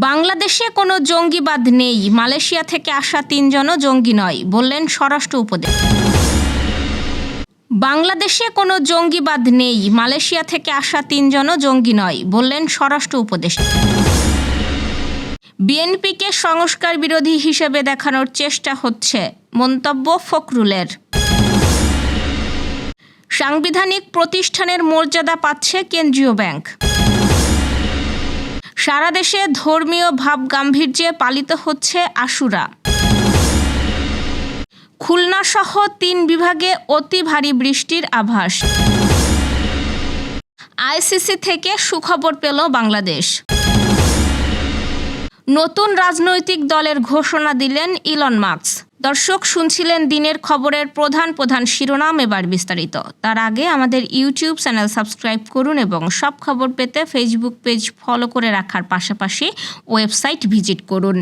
বাংলাদেশে কোনো জঙ্গিবাদ নেই, মালয়েশিয়া থেকে আসা ৩ জনও জঙ্গি নয়, বললেন স্বরাষ্ট্র উপদেষ্টা। বাংলাদেশে কোনো জঙ্গিবাদ নেই, মালয়েশিয়া থেকে আসা ৩ জনও জঙ্গি নয়, বললেন স্বরাষ্ট্র উপদেষ্টা। বিএনপিকে সংস্কার বিরোধী হিসেবে দেখানোর চেষ্টা হচ্ছে, মন্তব্য ফখরুলের। সাংবিধানিক প্রতিষ্ঠানের মর্যাদা পাচ্ছে কেন্দ্রীয় ব্যাংক। সারা দেশে ধর্মীয় ভাবগাম্ভীর্যে পালিত হচ্ছে আশুরা। খুলনাসহ ৩ বিভাগে অতি ভারী বৃষ্টির আভাস। আইসিসি থেকে সুখবর পেল বাংলাদেশ। নতুন রাজনৈতিক দলের ঘোষণা দিলেন ইলন মাস্ক। দর্শক, শুনছিলেন দিনের খবরের প্রধান শিরোনাম, এবার বিস্তারিত। তার আগে আমাদের ইউটিউব চ্যানেল সাবস্ক্রাইব করুন এবং সব খবর পেতে ফেসবুক পেজ ফলো করে রাখার পাশাপাশি ওয়েবসাইট ভিজিট করুন।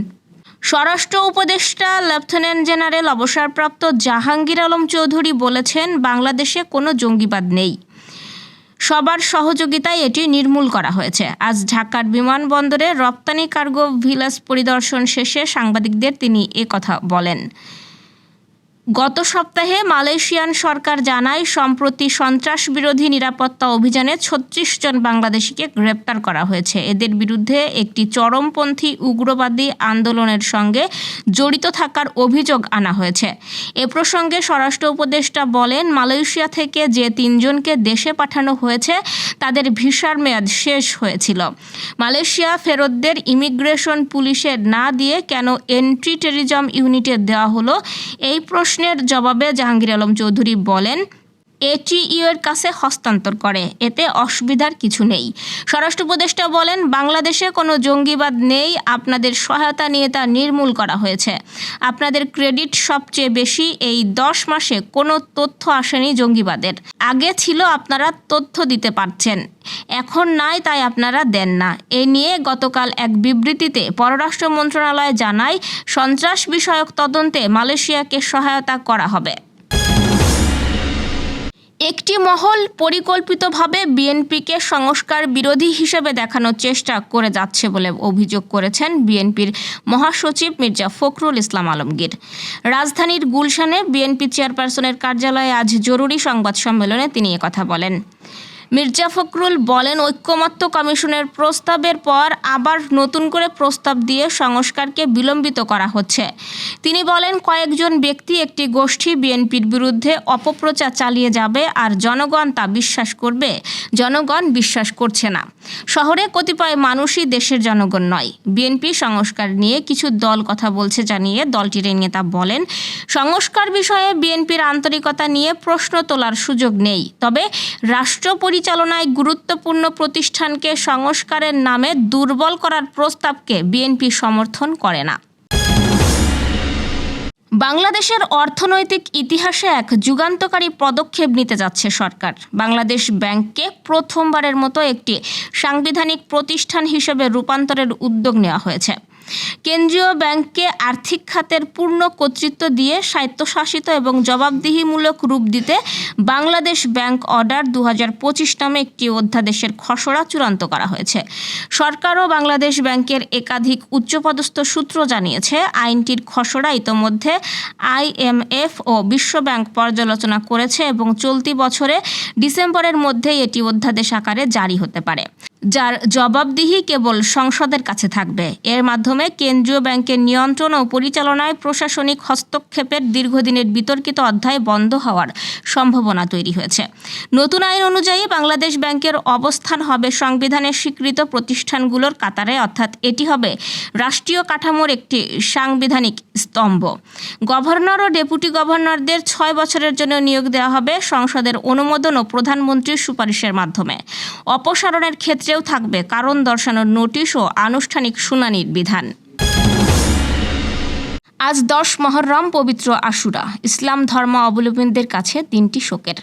স্বরাষ্ট্র উপদেষ্টা লেফটেন্যান্ট জেনারেল অবসরপ্রাপ্ত জাহাঙ্গীর আলম চৌধুরী বলেছেন, বাংলাদেশে কোনো জঙ্গিবাদ নেই, সবার সহযোগিতায় এটি নির্মূল করা হয়েছে। আজ ঢাকার বিমানবন্দরে রপ্তানি কার্গো ভিলেজ পরিদর্শন শেষে সাংবাদিকদের তিনি একথা বলেন। গত সপ্তাহে মালয়েশিয়ান সরকার জানায়, সম্প্রতি সন্ত্রাস বিরোধী নিরাপত্তা অভিযানে ৩৬ জন বাংলাদেশিকে গ্রেপ্তার করা হয়েছে। এদের বিরুদ্ধে একটি চরমপন্থী উগ্রবাদী আন্দোলনের সঙ্গে জড়িত থাকার অভিযোগ আনা হয়েছে। এ প্রসঙ্গে স্বরাষ্ট্র উপদেষ্টা বলেন, মালয়েশিয়া থেকে যে ৩ জনকে দেশে পাঠানো হয়েছে তাদের ভিসার মেয়াদ শেষ হয়েছিল। মালয়েশিয়া ফেরতদের ইমিগ্রেশন পুলিশে না দিয়ে কেন এন্ট্রি টেরিজম ইউনিটে দেওয়া হলো, এই প্রশ্নের জবাবে জাহাঙ্গীর আলম চৌধুরী বলেন, এটিইউ এর কাছে হস্তান্তর করে, এতে অসুবিধার কিছু নেই। স্বরাষ্ট্র উপদেষ্টা বলেন, বাংলাদেশে কোনো জঙ্গিবাদ নেই, আপনাদের সহায়তা নিয়ে তা নির্মূল করা হয়েছে। আপনাদের ক্রেডিট সবচেয়ে বেশি। এই 10 মাসে কোনো তথ্য আসেনি জঙ্গিবাদের। আগে ছিল, আপনারা তথ্য দিতে পারছেন, এখন নাই, তাই আপনারা দেন না। এ নিয়ে গতকাল এক বিবৃতিতে পররাষ্ট্র মন্ত্রণালয় জানায়, সন্ত্রাস বিষয়ক তদন্তে মালয়েশিয়াকে সহায়তা করা হবে। একটি মহল পরিকল্পিতভাবে বিএনপিকে সংস্কার বিরোধী হিসেবে দেখানোর চেষ্টা করে যাচ্ছে বলে অভিযোগ করেছেন বিএনপির মহাসচিব মির্জা ফখরুল ইসলাম আলমগীর। রাজধানীর গুলশানে বিএনপি চেয়ারপারসনের কার্যালয়ে আজ জরুরি সংবাদ সম্মেলনে তিনি একথা বলেন। মির্জা ফখরুল বলেন, ঐক্যমত্য কমিশনের প্রস্তাবের পর আবার নতুন করে প্রস্তাব দিয়ে সংস্কারকে বিলম্বিত করা হচ্ছে। তিনি বলেন, কয়েকজন ব্যক্তি, একটি গোষ্ঠী বিএনপির বিরুদ্ধে অপপ্রচার চালিয়ে যাবে আর জনগণ তা বিশ্বাস করবে। জনগণ বিশ্বাস করছে না। শহরে কতিপয় মানুষই দেশের জনগণ নয়। বিএনপি সংস্কার নিয়ে কিছু দল কথা বলছে জানিয়ে দলটির নেতা বলেন, সংস্কার বিষয়ে বিএনপির আন্তরিকতা নিয়ে প্রশ্ন তোলার সুযোগ নেই, তবে রাষ্ট্র পরিচালনায় গুরুত্বপূর্ণ প্রতিষ্ঠানকে সংস্কারের নামে দুর্বল করার প্রস্তাবকে বিএনপি সমর্থন করে না। বাংলাদেশের অর্থনৈতিক ইতিহাসে এক যুগান্তকারী পদক্ষেপ নিতে যাচ্ছে সরকার। বাংলাদেশ ব্যাংককে প্রথমবারের মতো একটি সাংবিধানিক প্রতিষ্ঠান হিসেবে রূপান্তরের উদ্যোগ নেওয়া হয়েছে। কেন্দ্রীয় ব্যাংককে আর্থিক খাতের পূর্ণ কর্তৃত্ব দিয়ে স্বায়ত্তশাসিত এবং জবাবদিহিমূলক রূপ দিতে বাংলাদেশ ব্যাংক অর্ডার 2025 নামে একটি অধ্যাদেশের খসড়া চূড়ান্ত করা হয়েছে। সরকার ও বাংলাদেশ ব্যাংকের একাধিক উচ্চপদস্থ সূত্র জানিয়েছে, আইনটির খসড়া ইতোমধ্যে IMF ও বিশ্ব ব্যাংক পর্যালোচনা করেছে এবং চলতি বছরে ডিসেম্বরের মধ্যেই এটি অধ্যাদেশ আকারে জারি হতে পারে, যার জবাবদিহি কেবল সংসদের কাছে থাকবে। এর মাধ্যমে কেন্দ্রীয় ব্যাংকের নিয়ন্ত্রণ ও পরিচালনায় প্রশাসনিক হস্তক্ষেপের দীর্ঘদিনের বিতর্কিত অধ্যায় বন্ধ হওয়ার সম্ভাবনা তৈরি হয়েছে। নতুন আইন অনুযায়ী বাংলাদেশ ব্যাংকের অবস্থান হবে সংবিধানের স্বীকৃত প্রতিষ্ঠানগুলোর কাতারে, অর্থাৎ এটি হবে রাষ্ট্রীয় কাঠামোর একটি সাংবিধানিক স্তম্ভ। গভর্নর ও ডেপুটি গভর্নরদের 6 বছরের জন্য নিয়োগ দেওয়া হবে সংসদের অনুমোদন ও প্রধানমন্ত্রীর সুপারিশের মাধ্যমে। অপসারণের ক্ষেত্রেও থাকবে কারণ দর্শানোর নোটিশ ও আনুষ্ঠানিক শুনানির বিধান। আজ 10 মহররম, পবিত্র আশুরা। ইসলাম ধর্মাবলম্বীদের কাছে দিনটি শোকের।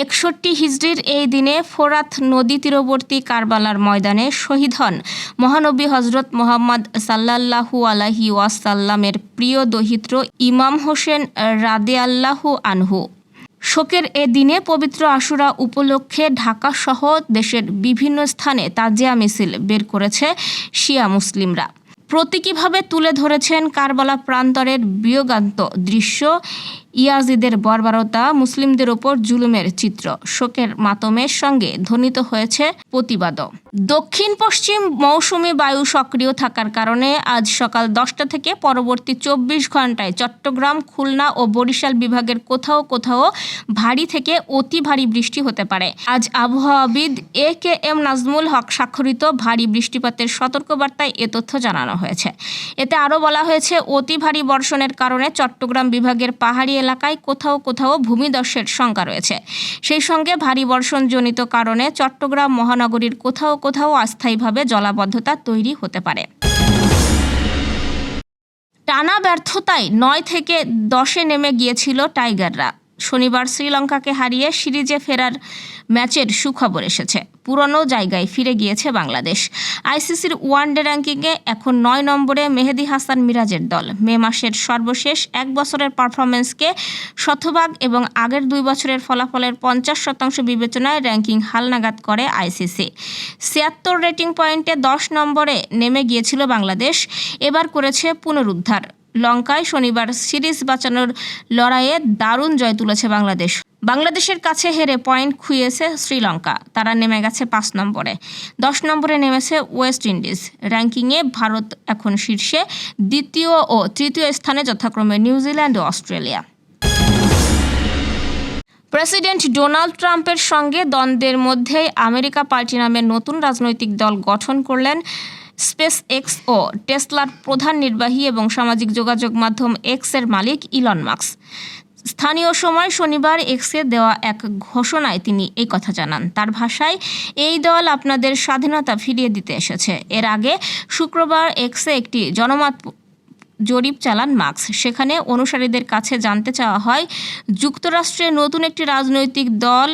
61 হিজরির এই দিনে ফোরাত নদী তীরবর্তী কারবালার ময়দানে শহীদ হন মহানবী হজরত মুহাম্মদ সাল্লাল্লাহু আলাইহি ওয়াসাল্লামের প্রিয় দৌহিত্র ইমাম হোসেন রাদিয়াল্লাহু আনহু। শোকের এ দিনে পবিত্র আশুরা উপলক্ষে ঢাকাসহ দেশের বিভিন্ন স্থানে তাজিয়া মিছিল বের করেছে শিয়া মুসলিমরা। প্রতীকীভাবে তুলে ধরেছেন কারবালা প্রান্তরের বিয়োগান্ত দৃশ্য, ইয়াজিদের বর্বরতা, মুসলিমদের ওপর জুলুমের চিত্র। শোকের মাতমের সঙ্গে ধ্বনিত হয়েছে প্রতিবাদও। দক্ষিণ পশ্চিম মৌসুমি বায়ু সক্রিয় থাকার কারণে আজ সকাল 10টা থেকে পরবর্তী 24 ঘন্টায় চট্টগ্রাম, খুলনা ও বরিশাল বিভাগের কোথাও কোথাও ভারী থেকে অতি ভারী বৃষ্টি হতে পারে। আজ আবহাওয়াবিদ AKM নাজমুল হক স্বাক্ষরিত ভারী বৃষ্টিপাতের সতর্কবার্তায় এ তথ্য জানানো হয়েছে। এতে আরও বলা হয়েছে, অতি ভারী বর্ষণের কারণে চট্টগ্রাম বিভাগের পাহাড়ি এলাকায় কোথাও কোথাও ভূমিধসের শঙ্কা রয়েছে। সেই সঙ্গে ভারী বর্ষণজনিত কারণে চট্টগ্রাম মহানগরীর কোথাও কোথাও অস্থায়ীভাবে জলাবদ্ধতা তৈরি হতে পারে। টানা ব্যর্থতায় 9 থেকে 10-এ নেমে গিয়েছিল টাইগাররা। শনিবার শ্রীলঙ্কাকে হারিয়ে সিরিজে ফেরার ম্যাচের সুখবর এসেছে। পুরনো জায়গায় ফিরে গিয়েছে বাংলাদেশ। আইসিসির ওয়ানডে র্যাঙ্কিংয়ে এখন 9 নম্বরে মেহেদী হাসান মিরাজের দল। মে মাসের সর্বশেষ 1 বছরের পারফরমেন্সকে শতভাগ এবং আগের 2 বছরের ফলাফলের 50% বিবেচনায় র্যাঙ্কিং হালনাগাদ করে আইসিসি। 76 রেটিং পয়েন্টে 10 নম্বরে নেমে গিয়েছিল বাংলাদেশ। এবার করেছে পুনরুদ্ধার। লঙ্কায় শনিবার সিরিজ বাঁচানোর লড়াইয়ে দারুণ জয় তুলেছে বাংলাদেশ। বাংলাদেশের কাছে হেরে পয়েন্ট খুইয়েছে শ্রীলঙ্কা। তারা নেমে গেছে 5 নম্বরে। 10 নম্বরে নেমেছে ওয়েস্ট ইন্ডিজ। র্যাঙ্কিংয়ে ভারত এখন শীর্ষে, দ্বিতীয় ও তৃতীয় স্থানে যথাক্রমে নিউজিল্যান্ড ও অস্ট্রেলিয়া। প্রেসিডেন্ট ডোনাল্ড ট্রাম্পের সঙ্গে দ্বন্দ্বের মধ্যেই আমেরিকা পার্টি নামের নতুন রাজনৈতিক দল গঠন করলেন স্পেস এক্স ও টেসলার প্রধান নির্বাহী এবং সামাজিক যোগাযোগ মাধ্যম এক্সের মালিক ইলন মাস্ক। স্থানীয় সময় শনিবার এক্সে দেওয়া এক ঘোষণায় তিনি এই কথা জানান। তার ভাষায়, এই দল আপনাদের স্বাধীনতা ফিরিয়ে দিতে এসেছে। এর আগে শুক্রবার এক্সে একটি জনমত জরিপ চালান মাস্ক। সেখানে অনুসারীদের কাছে জানতে চাওয়া হয়, যুক্তরাষ্ট্রে নতুন একটি রাজনৈতিক দল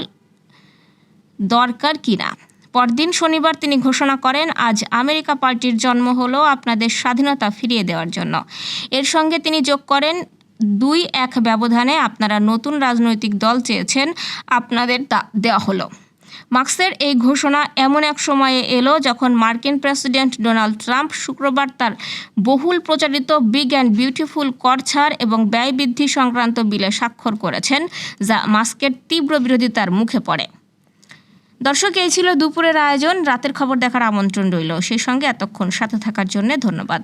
দরকার কিনা। পরদিন শনিবার তিনি ঘোষণা করেন, আজ আমেরিকা পার্টির জন্ম হলো আপনাদের স্বাধীনতা ফিরিয়ে দেওয়ার জন্য। এর সঙ্গে তিনি যোগ করেন, 2-1 ব্যবধানে আপনারা নতুন রাজনৈতিক দল চেয়েছেন, আপনাদের তা দেওয়া হলো। মাস্কের এই ঘোষণা এমন এক সময়ে এলো যখন মার্কিন প্রেসিডেন্ট ডোনাল্ড ট্রাম্প শুক্রবার তার বহুল প্রচারিত বিগ অ্যান্ড বিউটিফুল কর ছাড় এবং ব্যয় বৃদ্ধি সংক্রান্ত বিলে স্বাক্ষর করেছেন, যা মাস্কের তীব্র বিরোধিতার মুখে পড়ে। দর্শক, এই ছিল দুপুরের আয়োজন। রাতের খবর দেখার আমন্ত্রণ রইল। সেই সঙ্গে এতক্ষণ সাথে থাকার জন্য ধন্যবাদ।